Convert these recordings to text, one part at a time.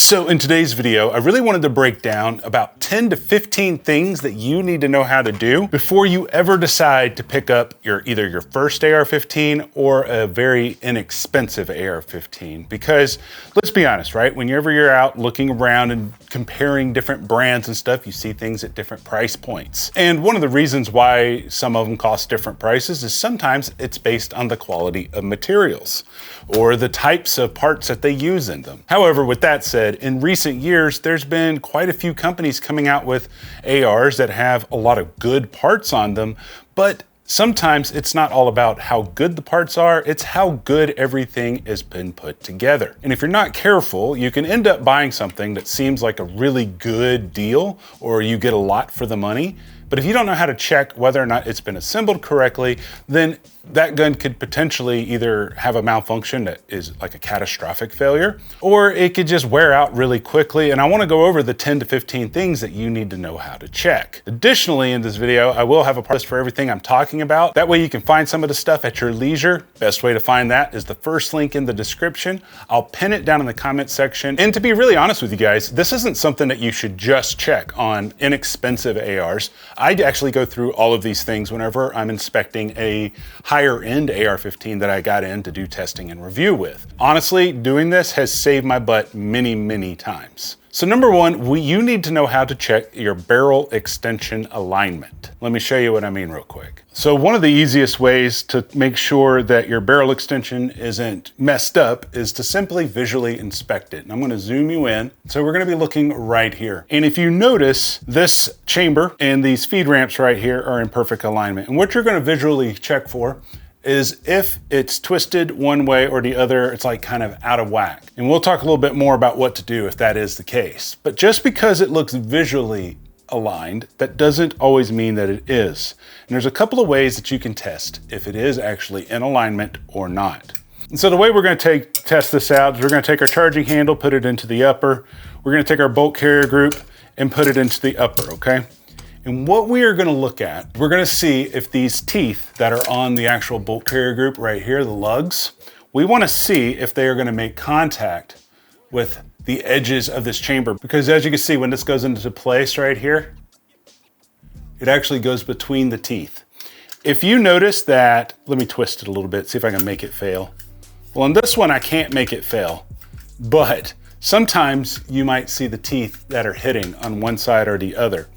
So in today's video, I really wanted to break down about 10 to 15 things that you need to know how to do before you ever decide to pick up either your first AR-15 or a very inexpensive AR-15. Because let's be honest, right? Whenever you're out looking around and comparing different brands and stuff, you see things at different price points. And one of the reasons why some of them cost different prices is sometimes it's based on the quality of materials or the types of parts that they use in them. However, with that said, in recent years, there's been quite a few companies coming out with ARs that have a lot of good parts on them, but sometimes it's not all about how good the parts are, it's how good everything has been put together. And if you're not careful, you can end up buying something that seems like a really good deal, or you get a lot for the money. But if you don't know how to check whether or not it's been assembled correctly, then that gun could potentially either have a malfunction that is like a catastrophic failure, or it could just wear out really quickly. And I want to go over the 10 to 15 things that you need to know how to check. Additionally, in this video, I will have a list for everything I'm talking about. That way you can find some of the stuff at your leisure. Best way to find that is the first link in the description. I'll pin it down in the comment section. And to be really honest with you guys, this isn't something that you should just check on inexpensive ARs. I actually go through all of these things whenever I'm inspecting a higher end AR-15 that I got in to do testing and review with. Honestly, doing this has saved my butt many, many times. So number one, you need to know how to check your barrel extension alignment. Let me show you what I mean real quick. So one of the easiest ways to make sure that your barrel extension isn't messed up is to simply visually inspect it. And I'm gonna zoom you in. So we're gonna be looking right here. And if you notice, this chamber and these feed ramps right here are in perfect alignment. And what you're gonna visually check for is if it's twisted one way or the other, it's like kind of out of whack. And we'll talk a little bit more about what to do if that is the case. But just because it looks visually aligned, that doesn't always mean that it is. And there's a couple of ways that you can test if it is actually in alignment or not. And so the way we're gonna test this out is we're gonna take our charging handle, put it into the upper. We're gonna take our bolt carrier group and put it into the upper, okay? And what we are gonna look at, we're gonna see if these teeth that are on the actual bolt carrier group right here, the lugs, we wanna see if they are gonna make contact with the edges of this chamber. Because as you can see, when this goes into place right here, it actually goes between the teeth. If you notice that, let me twist it a little bit, see if I can make it fail. Well, on this one, I can't make it fail, but sometimes you might see the teeth that are hitting on one side or the other.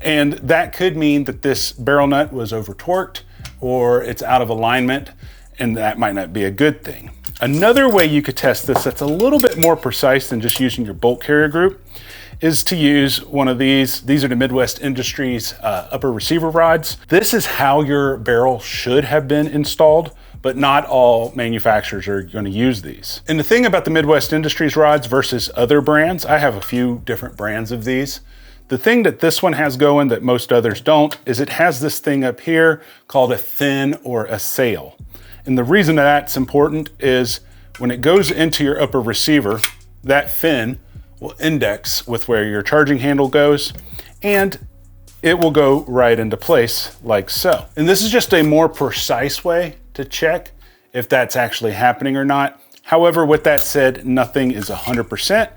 And that could mean that this barrel nut was over torqued or it's out of alignment, and that might not be a good thing. Another way you could test this that's a little bit more precise than just using your bolt carrier group is to use one of these. These are the Midwest Industries upper receiver rods. This is how your barrel should have been installed, but not all manufacturers are going to use these. And the thing about the Midwest Industries rods versus other brands, I have a few different brands of these. The thing that this one has going that most others don't is it has this thing up here called a fin or a sail. And the reason that's important is when it goes into your upper receiver, that fin will index with where your charging handle goes, and it will go right into place like so. And this is just a more precise way to check if that's actually happening or not. However, with that said, nothing is 100%.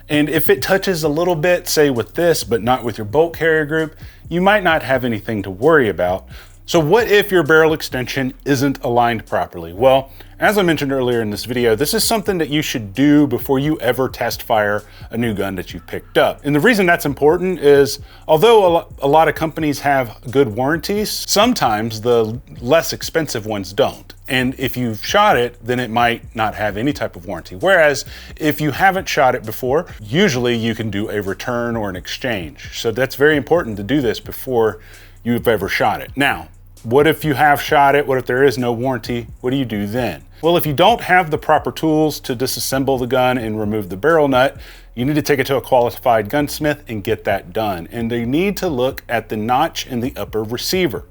And if it touches a little bit, say with this, but not with your bolt carrier group, you might not have anything to worry about. So what if your barrel extension isn't aligned properly? Well, as I mentioned earlier in this video, this is something that you should do before you ever test fire a new gun that you've picked up. And the reason that's important is, although a lot of companies have good warranties, sometimes the less expensive ones don't. And if you've shot it, then it might not have any type of warranty. Whereas if you haven't shot it before, usually you can do a return or an exchange. So that's very important to do this before you've ever shot it. Now, what if you have shot it? What if there is no warranty? What do you do then? Well, if you don't have the proper tools to disassemble the gun and remove the barrel nut, you need to take it to a qualified gunsmith and get that done. And they need to look at the notch in the upper receiver.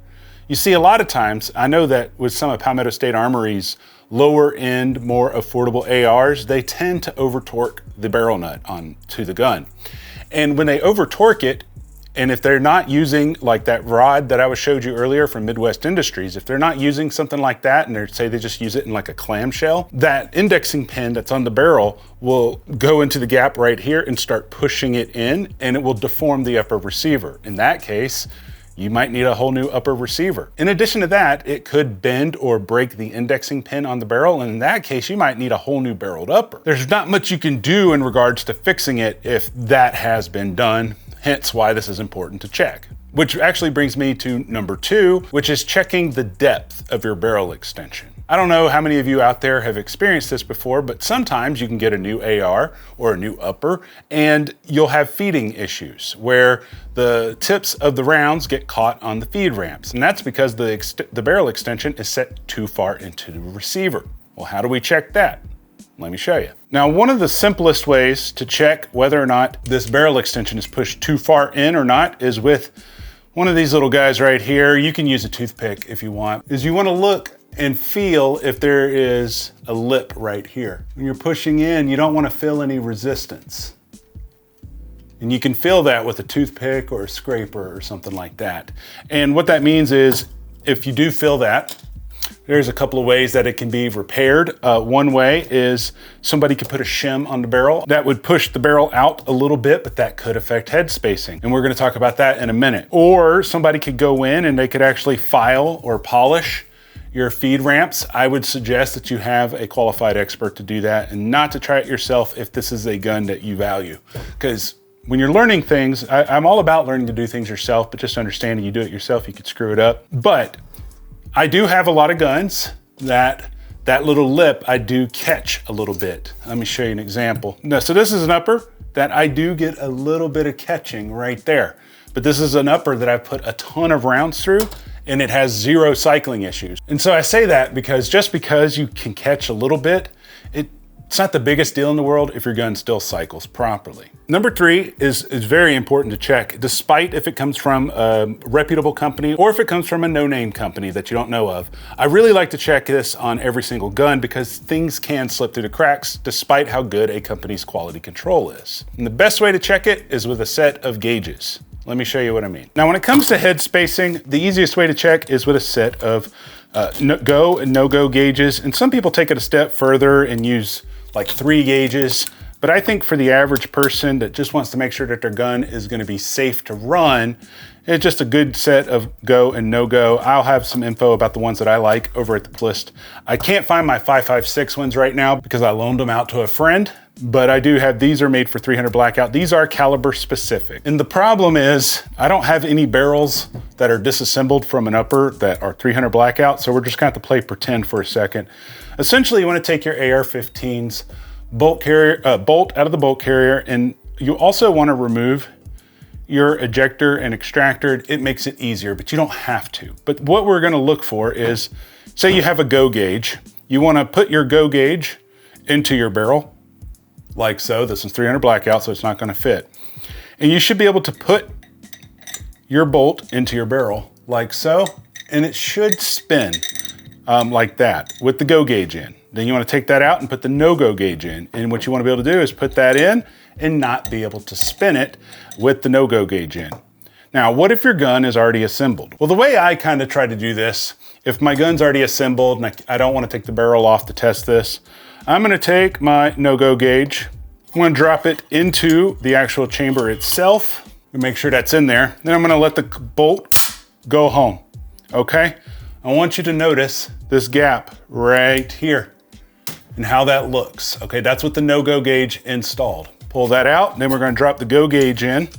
You see, a lot of times, I know that with some of Palmetto State Armory's lower end, more affordable ARs, they tend to over torque the barrel nut onto the gun. And when they over torque it, And if they're not using like that rod that I showed you earlier from Midwest Industries, if they're not using something like that and they just use it in like a clamshell, that indexing pin that's on the barrel will go into the gap right here and start pushing it in, and it will deform the upper receiver. In that case, you might need a whole new upper receiver. In addition to that, it could bend or break the indexing pin on the barrel, and in that case, you might need a whole new barreled upper. There's not much you can do in regards to fixing it if that has been done, hence why this is important to check. Which actually brings me to number 2, which is checking the depth of your barrel extension. I don't know how many of you out there have experienced this before, but sometimes you can get a new AR or a new upper and you'll have feeding issues where the tips of the rounds get caught on the feed ramps. And that's because the barrel extension is set too far into the receiver. Well, how do we check that? Let me show you. Now, one of the simplest ways to check whether or not this barrel extension is pushed too far in or not is with one of these little guys right here. You can use a toothpick if you want. Is you want to look and feel if there is a lip right here. When you're pushing in, you don't want to feel any resistance. And you can feel that with a toothpick or a scraper or something like that. And what that means is if you do feel that, there's a couple of ways that it can be repaired. One way is somebody could put a shim on the barrel. That would push the barrel out a little bit, but that could affect head spacing. And we're gonna talk about that in a minute. Or somebody could go in and they could actually file or polish your feed ramps. I would suggest that you have a qualified expert to do that and not to try it yourself if this is a gun that you value. Because when you're learning things, I'm all about learning to do things yourself, but just understanding you do it yourself, you could screw it up. But I do have a lot of guns that little lip I do catch a little bit. Let me show you an example. No, so this is an upper that I do get a little bit of catching right there. But this is an upper that I put a ton of rounds through and it has 0 cycling issues. And so I say that because just because you can catch a little bit, it's not the biggest deal in the world if your gun still cycles properly. Number 3 is very important to check, despite if it comes from a reputable company or if it comes from a no-name company that you don't know of. I really like to check this on every single gun because things can slip through the cracks despite how good a company's quality control is. And the best way to check it is with a set of gauges. Let me show you what I mean. Now, when it comes to head spacing, the easiest way to check is with a set of go and no-go gauges. And some people take it a step further and use like 3 gauges. But I think for the average person that just wants to make sure that their gun is going to be safe to run, it's just a good set of go and no-go. I'll have some info about the ones that I like over at the list. I can't find my 5.56 ones right now because I loaned them out to a friend, but I do have, these are made for 300 blackout. These are caliber specific. And the problem is I don't have any barrels that are disassembled from an upper that are 300 blackout. So we're just going to have to play pretend for a second. Essentially, you want to take your AR-15's bolt out of the bolt carrier, and you also want to remove your ejector and extractor. It makes it easier, but you don't have to. But what we're going to look for is, say you have a go gauge. You want to put your go gauge into your barrel, like so. This is 300 blackout, so it's not going to fit. And you should be able to put your bolt into your barrel, like so, and it should spin like that with the go gauge in. Then you want to take that out and put the no-go gauge in. And what you want to be able to do is put that in and not be able to spin it with the no-go gauge in. Now, what if your gun is already assembled? Well, the way I kind of try to do this, if my gun's already assembled and I don't want to take the barrel off to test this, I'm going to take my no-go gauge. I'm going to drop it into the actual chamber itself and make sure that's in there. Then I'm going to let the bolt go home, okay? I want you to notice this gap right here and how that looks. Okay, that's with the no-go gauge installed. Pull that out, then we're going to drop the go gauge in.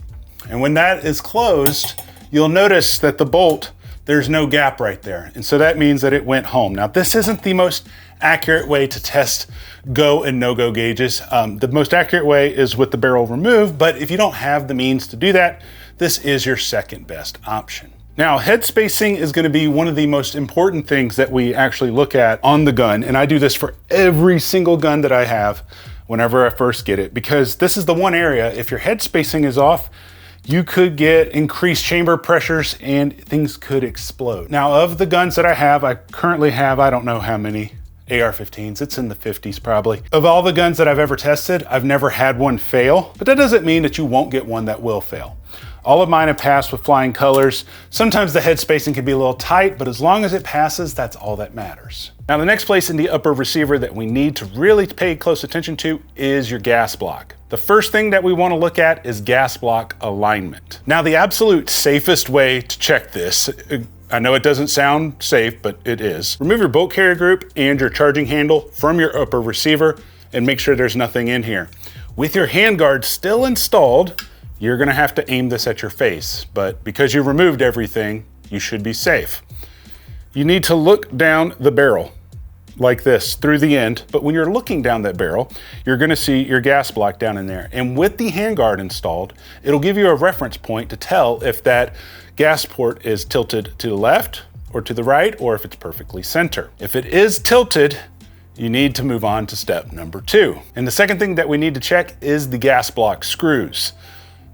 And when that is closed, you'll notice that the bolt, there's no gap right there. And so that means that it went home. Now, this isn't the most accurate way to test go and no-go gauges. The most accurate way is with the barrel removed, but if you don't have the means to do that, this is your second best option. Now, head spacing is going to be one of the most important things that we actually look at on the gun. And I do this for every single gun that I have whenever I first get it, because this is the one area, if your head spacing is off, you could get increased chamber pressures and things could explode. Now, of the guns that I currently have, I don't know how many AR-15s, it's in the 50s probably. Of all the guns that I've ever tested, I've never had one fail, but that doesn't mean that you won't get one that will fail. All of mine have passed with flying colors. Sometimes the head spacing can be a little tight, but as long as it passes, that's all that matters. Now, the next place in the upper receiver that we need to really pay close attention to is your gas block. The first thing that we want to look at is gas block alignment. Now, the absolute safest way to check this, I know it doesn't sound safe, but it is. Remove your bolt carrier group and your charging handle from your upper receiver and make sure there's nothing in here. With your handguard still installed, you're gonna have to aim this at your face, but because you removed everything, you should be safe. You need to look down the barrel like this through the end, but when you're looking down that barrel, you're gonna see your gas block down in there. And with the handguard installed, it'll give you a reference point to tell if that gas port is tilted to the left or to the right, or if it's perfectly center. If it is tilted, you need to move on to step number 2. And the second thing that we need to check is the gas block screws.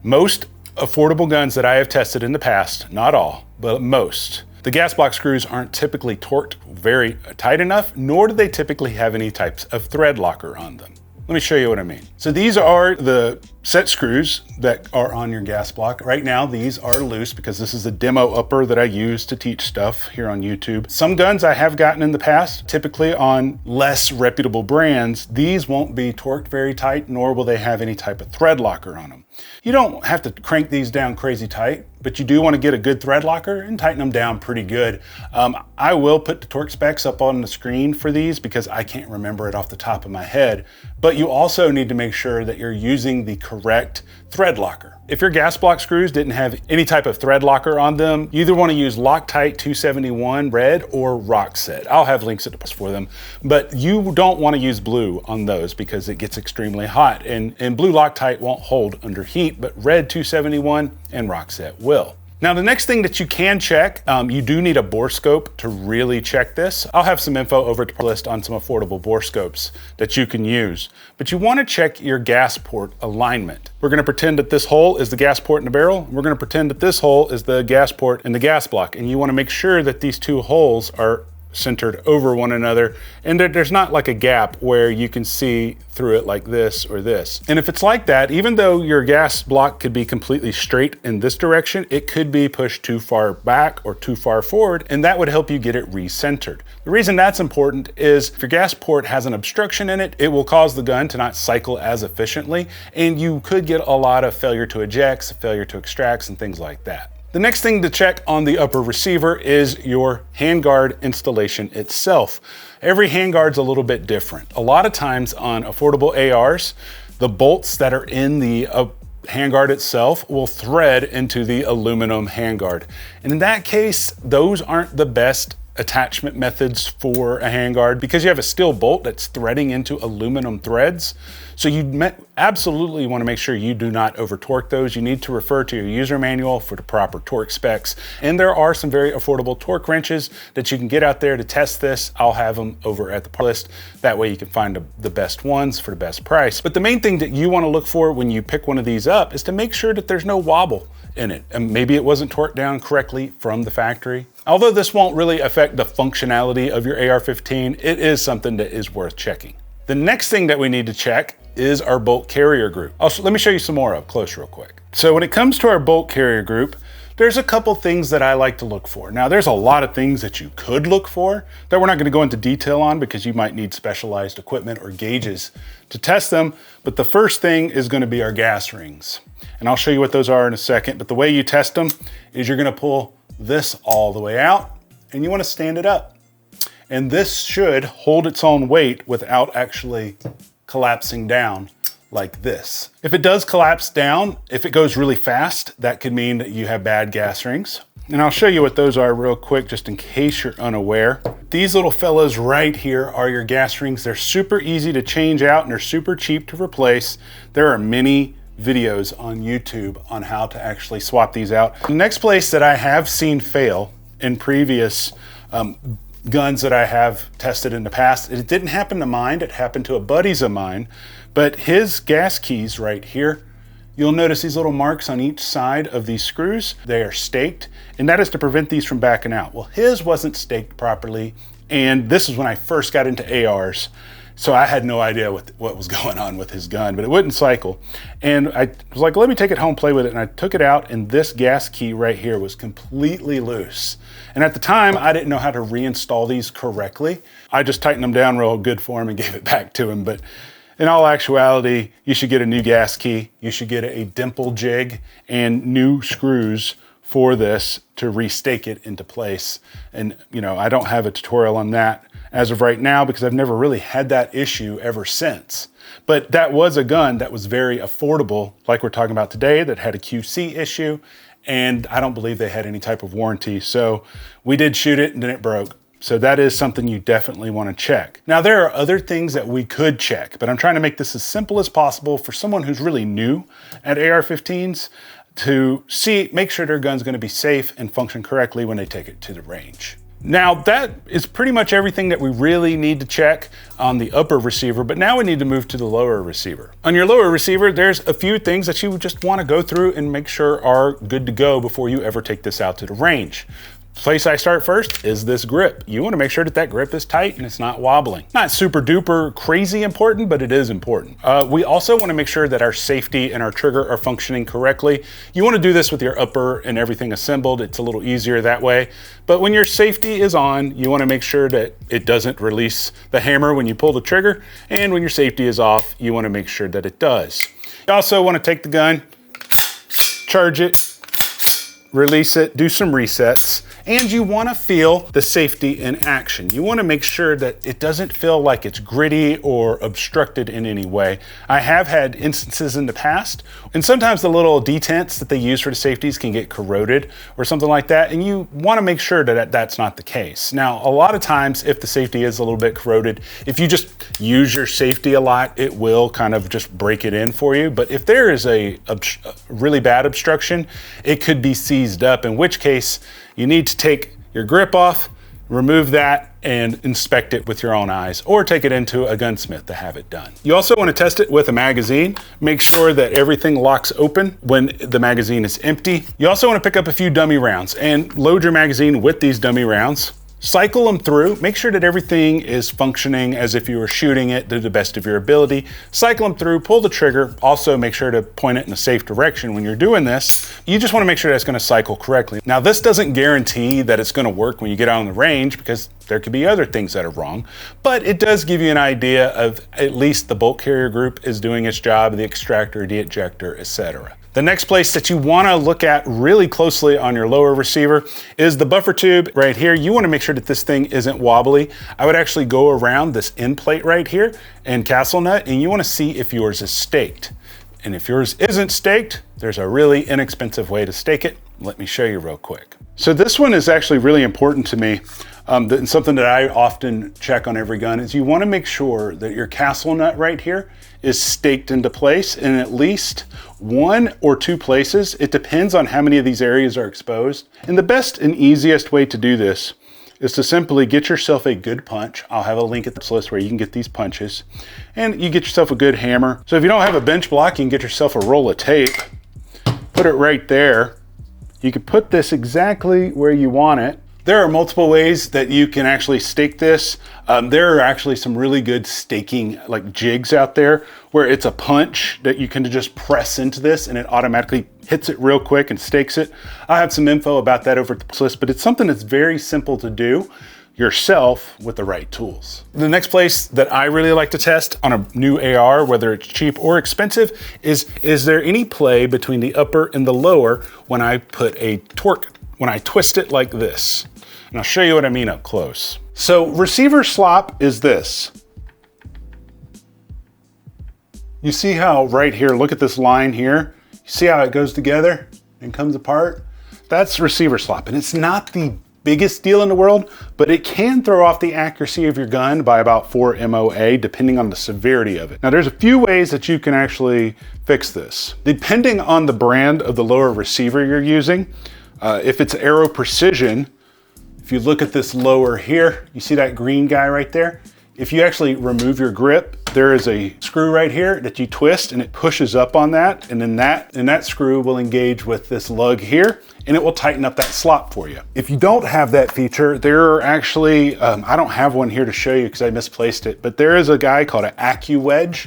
Most affordable guns that I have tested in the past, not all, but most, the gas block screws aren't typically torqued very tight enough, nor do they typically have any types of thread locker on them. Let me show you what I mean. So these are the set screws that are on your gas block. Right now, these are loose because this is a demo upper that I use to teach stuff here on YouTube. Some guns I have gotten in the past, typically on less reputable brands, these won't be torqued very tight, nor will they have any type of thread locker on them. You don't have to crank these down crazy tight, but you do want to get a good thread locker and tighten them down pretty good. I will put the torque specs up on the screen for these because I can't remember it off the top of my head, but you also need to make sure that you're using the correct thread locker. If your gas block screws didn't have any type of thread locker on them, you either want to use Loctite 271 red or Rockset. I'll have links at the post for them, but you don't want to use blue on those because it gets extremely hot, and blue Loctite won't hold under heat, but red 271 and Rockset will. Now, the next thing that you can check, you do need a bore scope to really check this. I'll have some info over at the list on some affordable bore scopes that you can use, but you want to check your gas port alignment. We're going to pretend that this hole is the gas port in the barrel. We're going to pretend that this hole is the gas port in the gas block, and you want to make sure that these two holes are centered over one another and there's not like a gap where you can see through it like this or this. And if it's like that, even though your gas block could be completely straight in this direction, it could be pushed too far back or too far forward, and that would help you get it recentered. The reason that's important is if your gas port has an obstruction in it, it will cause the gun to not cycle as efficiently, and you could get a lot of failure to ejects, failure to extracts, and things like that. The next thing to check on the upper receiver is your handguard installation itself. Every handguard's a little bit different. A lot of times on affordable ARs, the bolts that are in the handguard itself will thread into the aluminum handguard. And in that case, those aren't the best attachment methods for a handguard because you have a steel bolt that's threading into aluminum threads. So you absolutely want to make sure you do not over torque those. You need to refer to your user manual for the proper torque specs. And there are some very affordable torque wrenches that you can get out there to test this. I'll have them over at the list. That way you can find the best ones for the best price. But the main thing that you want to look for when you pick one of these up is to make sure that there's no wobble in it. And maybe it wasn't torqued down correctly from the factory. Although this won't really affect the functionality of your AR-15, it is something that is worth checking. The next thing that we need to check is our bolt carrier group. Also, let me show you some more up close real quick. So when it comes to our bolt carrier group, there's a couple things that I like to look for. Now, there's a lot of things that you could look for that we're not going to go into detail on because you might need specialized equipment or gauges to test them. But the first thing is going to be our gas rings. And I'll show you what those are in a second. But the way you test them is you're going to pull this all the way out and you want to stand it up. And this should hold its own weight without actually collapsing down like this. If it does collapse down, if it goes really fast, that could mean that you have bad gas rings. And I'll show you what those are real quick, just in case you're unaware. These little fellas right here are your gas rings. They're super easy to change out and they're super cheap to replace. There are many videos on YouTube on how to actually swap these out. The next place that I have seen fail in previous guns that I have tested in the past, it didn't happen to mine, it happened to a buddy's of mine, but his gas keys right here, you'll notice these little marks on each side of these screws. They are staked, and that is to prevent these from backing out. Well, his wasn't staked properly, and this is when I first got into ARs. So I had no idea what was going on with his gun, but it wouldn't cycle. And I was like, let me take it home, play with it. And I took it out, and this gas key right here was completely loose. And at the time, I didn't know how to reinstall these correctly. I just tightened them down real good for him and gave it back to him. But in all actuality, you should get a new gas key. You should get a dimple jig and new screws for this to restake it into place. And I don't have a tutorial on that as of right now because I've never really had that issue ever since. But that was a gun that was very affordable, like we're talking about today, that had a QC issue, and I don't believe they had any type of warranty. So we did shoot it and then it broke. So that is something you definitely want to check. Now there are other things that we could check, but I'm trying to make this as simple as possible for someone who's really new at AR-15s to make sure their gun's going to be safe and function correctly when they take it to the range. Now that is pretty much everything that we really need to check on the upper receiver, but now we need to move to the lower receiver. On your lower receiver, there's a few things that you just want to go through and make sure are good to go before you ever take this out to the range. Place I start first is this grip. You want to make sure that that grip is tight and it's not wobbling. Not super duper crazy important, but it is important. We also want to make sure that our safety and our trigger are functioning correctly. You want to do this with your upper and everything assembled. It's a little easier that way. But when your safety is on, you want to make sure that it doesn't release the hammer when you pull the trigger. And when your safety is off, you want to make sure that it does. You also want to take the gun, charge it, release it, do some resets. And you want to feel the safety in action. You want to make sure that it doesn't feel like it's gritty or obstructed in any way. I have had instances in the past, and sometimes the little detents that they use for the safeties can get corroded or something like that, and you want to make sure that that's not the case. Now, a lot of times, if the safety is a little bit corroded, if you just use your safety a lot, it will kind of just break it in for you. But if there is a really bad obstruction, it could be seized up, in which case, you need to take your grip off, remove that, and inspect it with your own eyes, or take it into a gunsmith to have it done. You also want to test it with a magazine. Make sure that everything locks open when the magazine is empty. You also want to pick up a few dummy rounds and load your magazine with these dummy rounds. Cycle them through, make sure that everything is functioning as if you were shooting it to the best of your ability. Cycle them through, pull the trigger. Also make sure to point it in a safe direction when you're doing this. You just want to make sure that it's going to cycle correctly. Now this doesn't guarantee that it's going to work when you get out on the range because there could be other things that are wrong, but it does give you an idea of at least the bolt carrier group is doing its job, the extractor, the ejector, etc. The next place that you want to look at really closely on your lower receiver is the buffer tube right here. You want to make sure that this thing isn't wobbly. I would actually go around this end plate right here and castle nut, and you want to see if yours is staked. And if yours isn't staked, there's a really inexpensive way to stake it. Let me show you real quick. So this one is actually really important to me. And something that I often check on every gun is you want to make sure that your castle nut right here is staked into place in at least 1 or 2 places. It depends on how many of these areas are exposed. And the best and easiest way to do this is to simply get yourself a good punch. I'll have a link at this list where you can get these punches. And you get yourself a good hammer. So if you don't have a bench block, you can get yourself a roll of tape. Put it right there. You can put this exactly where you want it. There are multiple ways that you can actually stake this. There are actually some really good staking like jigs out there where it's a punch that you can just press into this and it automatically hits it real quick and stakes it. I have some info about that over at the list, but it's something that's very simple to do yourself with the right tools. The next place that I really like to test on a new AR, whether it's cheap or expensive, is there any play between the upper and the lower when I put a torque, when I twist it like this? And I'll show you what I mean up close. So receiver slop is this. You see how right here, look at this line here. You see how it goes together and comes apart? That's receiver slop, and it's not the biggest deal in the world, but it can throw off the accuracy of your gun by about 4 MOA, depending on the severity of it. Now there's a few ways that you can actually fix this. Depending on the brand of the lower receiver you're using, if it's Aero Precision, if you look at this lower here, you see that green guy right there? If you actually remove your grip there is a screw right here that you twist and it pushes up on that, and then that screw will engage with this lug here and it will tighten up that slot for you. If you don't have that feature, there are actually, I don't have one here to show you because I misplaced it, but there is a guy called an AccuWedge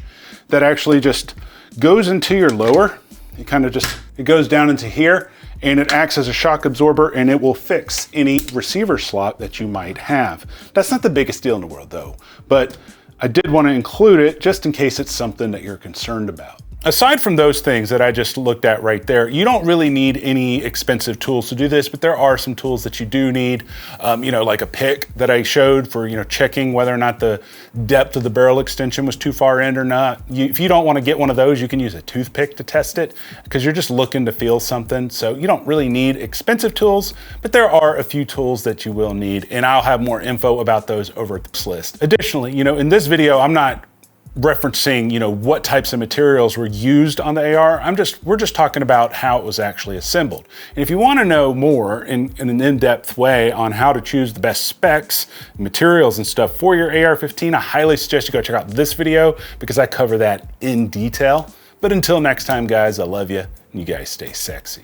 that actually just goes into your lower. It goes down into here and it acts as a shock absorber and it will fix any receiver slot that you might have. That's not the biggest deal in the world though, but I did want to include it just in case it's something that you're concerned about. Aside from those things that I just looked at right there, you don't really need any expensive tools to do this, but there are some tools that you do need, like a pick that I showed for, checking whether or not the depth of the barrel extension was too far in or not. If you don't want to get one of those, you can use a toothpick to test it because you're just looking to feel something. So you don't really need expensive tools, but there are a few tools that you will need, and I'll have more info about those over at this list. Additionally, in this video, I'm not referencing, what types of materials were used on the AR. We're just talking about how it was actually assembled. And if you want to know more in an in-depth way on how to choose the best specs, materials and stuff for your AR-15, I highly suggest you go check out this video because I cover that in detail. But until next time, guys, I love you and you guys stay sexy.